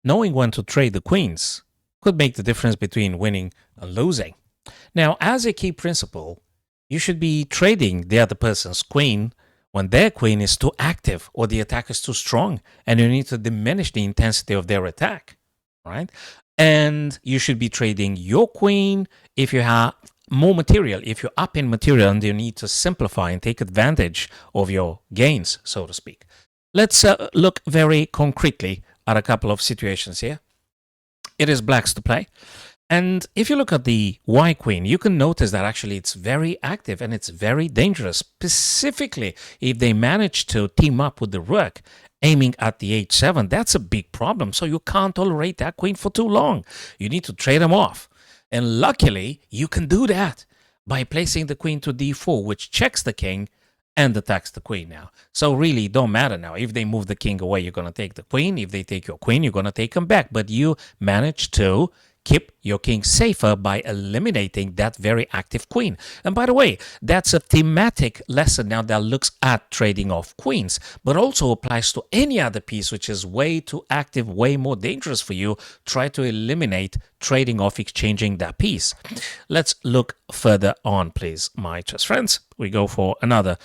knowing when to trade the queens could make the difference between winning and losing. Now, as a key principle, you should be trading the other person's queen when their queen is too active or the attack is too strong, and you need to diminish the intensity of their attack, right? And you should be trading your queen if you have more material, if you're up in material and you need to simplify and take advantage of your gains, so to speak. Let's look very concretely at a couple of situations here. It is black's to play. And if you look at the white queen, you can notice that actually it's very active and it's very dangerous, specifically if they manage to team up with the rook aiming at the h7. That's a big problem. So you can't tolerate that queen for too long. You need to trade them off. And luckily, you can do that by placing the queen to d4, which checks the king and attacks the queen now. So really, it don't matter now. If they move the king away, you're going to take the queen. If they take your queen, you're going to take them back. But you manage to keep your king safer by eliminating that very active queen. And by the way, that's a thematic lesson now that looks at trading off queens, but also applies to any other piece which is way too active, way more dangerous for you. Try to eliminate trading off, exchanging that piece. Let's look further on, please, my chess friends. We go for another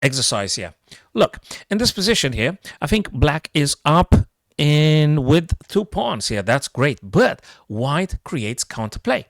exercise here. Look, in this position here, I think black is up in with 2 pawns here. That's great, but white creates counterplay.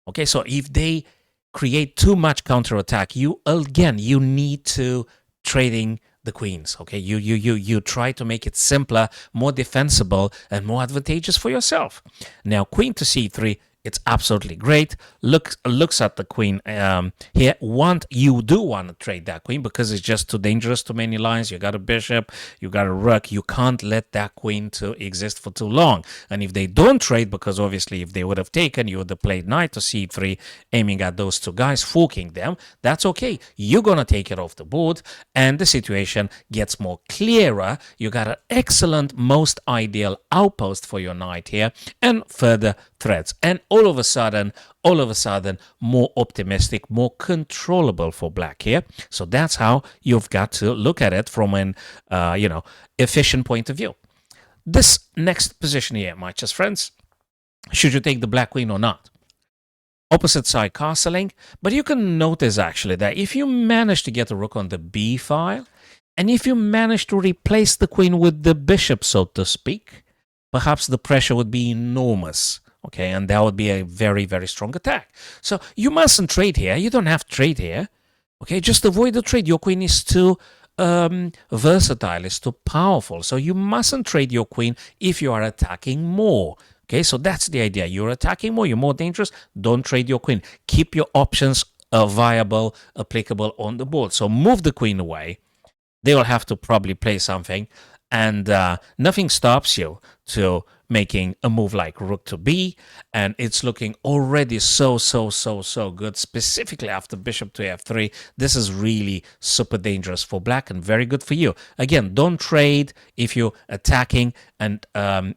Okay, so if they create too much counterattack, you need to trading the queens. Okay, you try to make it simpler, more defensible, and more advantageous for yourself. Now, queen to c3. It's absolutely great. Looks at the queen here. You do want to trade that queen because it's just too dangerous, too many lines. You got a bishop, you got a rook. You can't let that queen to exist for too long. And if they don't trade, because obviously if they would have taken, you would have played knight to c3, aiming at those two guys, forking them. That's okay. You're going to take it off the board, and the situation gets more clearer. You got an excellent, most ideal outpost for your knight here, and further threats. And all of a sudden, more optimistic, more controllable for black here. So that's how you've got to look at it from an, efficient point of view. This next position here, my chess friends, should you take the black queen or not? Opposite side castling, but you can notice actually that if you manage to get a rook on the b file, and if you manage to replace the queen with the bishop, so to speak, perhaps the pressure would be enormous. Okay, and that would be a very, very strong attack. So you mustn't trade here. You don't have to trade here. Okay, just avoid the trade. Your queen is too versatile, is too powerful. So you mustn't trade your queen if you are attacking more. Okay, so that's the idea. You're attacking more, you're more dangerous. Don't trade your queen. Keep your options viable, applicable on the board. So move the queen away. They will have to probably play something. And nothing stops you to making a move like rook to b, and it's looking already so good, specifically after bishop to f3. This is really super dangerous for black and very good for you. Again, don't trade if you're attacking, and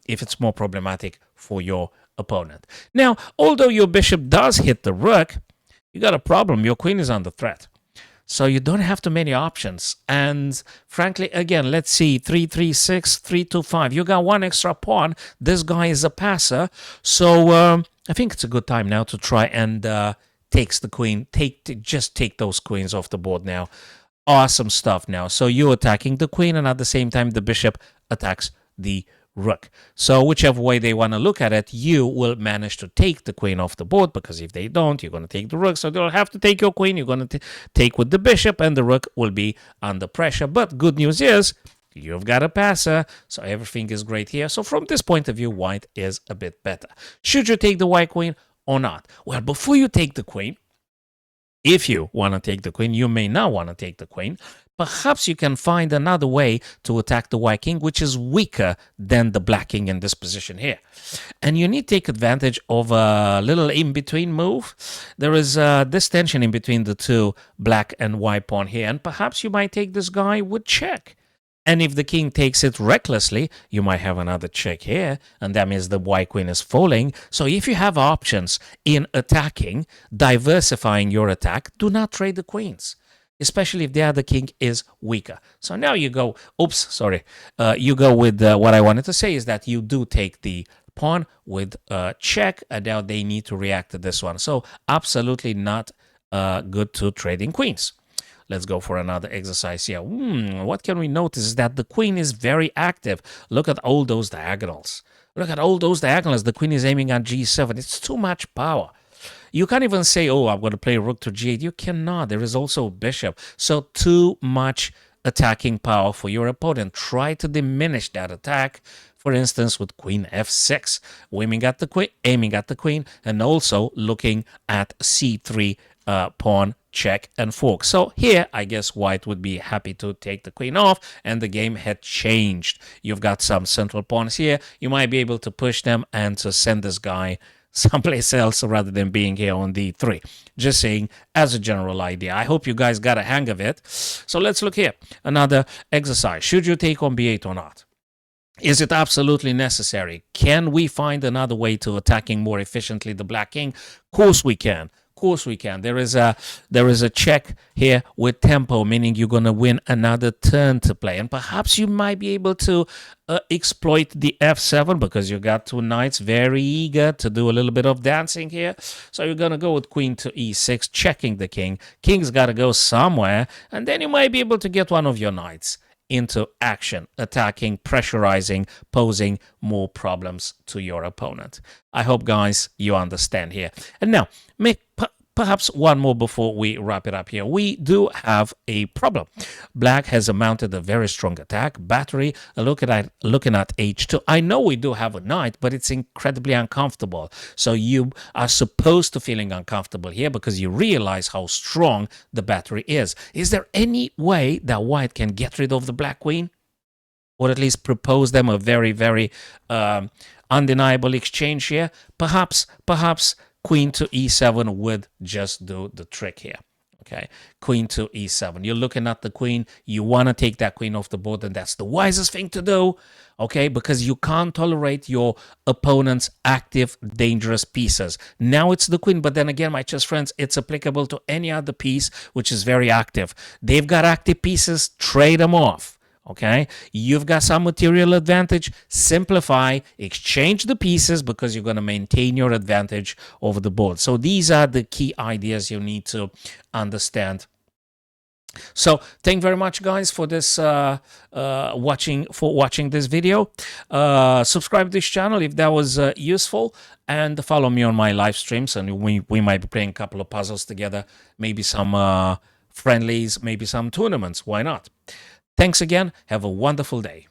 if it's more problematic for your opponent. Now, although your bishop does hit the rook, you got a problem. Your queen is under threat. So you don't have too many options. And frankly, again, let's see, 3-3-6, 3-2-5. You got one extra pawn. This guy is a passer. So I think it's a good time now to try and takes the queen. Just take those queens off the board now. Awesome stuff now. So you're attacking the queen, and at the same time, the bishop attacks the rook. So whichever way they want to look at it, you will manage to take the queen off the board, because if they don't, you're going to take the rook. So they'll have to take your queen. You're going to take with the bishop, and the rook will be under pressure. But good news is you've got a passer, so everything is great here. So from this point of view, white is a bit better. Should you take the white queen or not? Well, before you take the queen, if you want to take the queen, you may not want to take the queen. Perhaps you can find another way to attack the white king, which is weaker than the black king in this position here. And you need to take advantage of a little in-between move. There is this tension in between the two black and white pawn here, and perhaps you might take this guy with check. And if the king takes it recklessly, you might have another check here, and that means the white queen is falling. So if you have options in attacking, diversifying your attack, do not trade the queens. especially if the other king is weaker. So now you go, you go with what I wanted to say is that you do take the pawn with check, and now they need to react to this one. So absolutely not good to trading queens. Let's go for another exercise here. What can we notice is that the queen is very active. Look at all those diagonals. Look at all those diagonals. The queen is aiming at g7. It's too much power. You can't even say, oh, I'm going to play rook to g8. You cannot. There is also a bishop. So too much attacking power for your opponent. Try to diminish that attack. For instance, with queen f6, aiming at the queen, and also looking at c3 pawn, check, and fork. So here, I guess white would be happy to take the queen off, and the game had changed. You've got some central pawns here. You might be able to push them and to send this guy someplace else rather than being here on d3. Just saying as a general idea. I hope you guys got a hang of it. So let's look here. Another exercise. Should you take on b8 or not? Is it absolutely necessary? Can we find another way to attacking more efficiently the black king? Of course we can. Of course we can. There is a check here with tempo, meaning you're going to win another turn to play. And perhaps you might be able to exploit the f7 because you got two knights very eager to do a little bit of dancing here. So you're going to go with queen to e6, checking the king. King's got to go somewhere, and then you might be able to get one of your knights into action, attacking, pressurizing, posing more problems to your opponent. I hope, guys, you understand here. And now, perhaps one more before we wrap it up here. We do have a problem. Black has mounted a very strong attack, battery, looking at h2. I know we do have a knight, but it's incredibly uncomfortable. So you are supposed to feeling uncomfortable here because you realize how strong the battery is. Is there any way that white can get rid of the black queen? Or at least propose them a very, very undeniable exchange here? Perhaps queen to e7 would just do the trick here. Okay, queen to e7. You're looking at the queen. You want to take that queen off the board, and that's the wisest thing to do. Okay, because you can't tolerate your opponent's active, dangerous pieces. Now it's the queen, but then again, my chess friends, it's applicable to any other piece which is very active. They've got active pieces, trade them off. Okay, you've got some material advantage, simplify, exchange the pieces because you're going to maintain your advantage over the board. So these are the key ideas you need to understand. So thank you very much, guys, for this watching this video. Subscribe to this channel if that was useful, and follow me on my live streams, and we might be playing a couple of puzzles together, maybe some friendlies, maybe some tournaments. Why not? Thanks again. Have a wonderful day.